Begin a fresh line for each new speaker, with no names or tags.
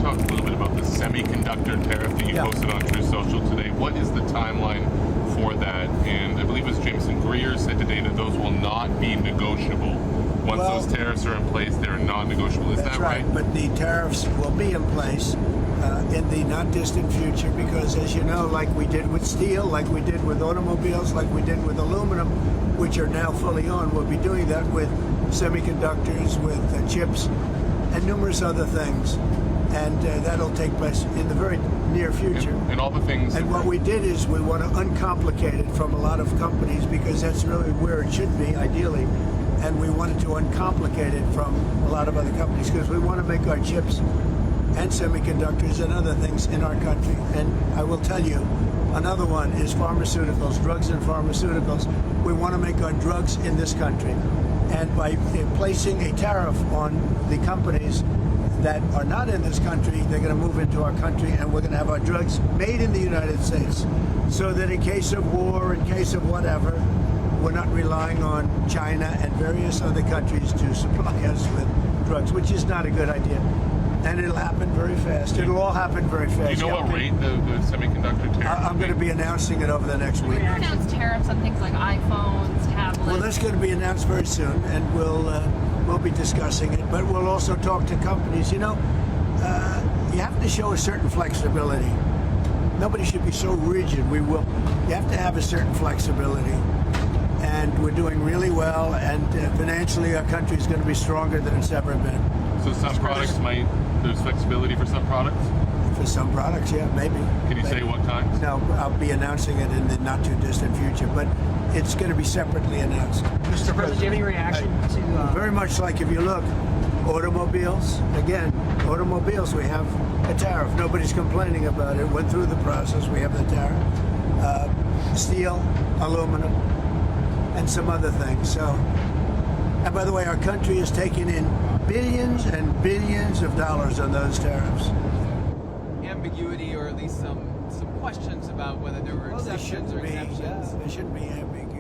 talk a little bit about the semiconductor tariff that you posted on True Social today. What is the timeline for that? And I believe it was Jameson Greer said today that those will not be negotiable. Once those tariffs are in place, they're non-negotiable. Is that right?
But the tariffs will be in place in the not distant future because, as you know, like we did with steel, like we did with automobiles, like we did with aluminum, which are now fully on, we'll be doing that with semiconductors, with chips, and numerous other things. And that'll take place in the very near future.
And all the things.
And what we did is we want to uncomplicate it from a lot of companies because that's really where it should be, ideally. And we wanted to uncomplicate it from a lot of other companies because we want to make our chips and semiconductors and other things in our country. And I will tell you, another one is pharmaceuticals, drugs and pharmaceuticals. We want to make our drugs in this country. And by placing a tariff on the companies that are not in this country, they're going to move into our country and we're going to have our drugs made in the United States. So that in case of war, in case of whatever, we're not relying on China and various other countries to supply us with drugs, which is not a good idea. And it'll happen very fast. It'll all happen very fast.
Do you know what rate the semiconductor tariff
I'm going to be announcing it over the next week.
You announced tariffs on things like iPhones, tablets.
Well, that's going to be announced very soon, and we'll be discussing it. But we'll also talk to companies. You know, you have to show a certain flexibility. Nobody should be so rigid. You have to have a certain flexibility. And we're doing really well, and financially our country is going to be stronger than it's ever been.
So some products there's flexibility for some products?
For some products, yeah, maybe.
Can you say what kinds?
No, I'll be announcing it in the not too distant future, but it's going to be separately announced.
Mr. President, do you have any reaction to...
Very much like if you look, automobiles, again, automobiles, we have a tariff. Nobody's complaining about it. Went through the process, we have the tariff. Steel, aluminum, and some other things. So, and by the way, our country is taking in billions and billions of dollars on those tariffs.
Ambiguity, or at least some questions about whether there were exceptions or exemptions.
There shouldn't be ambiguity.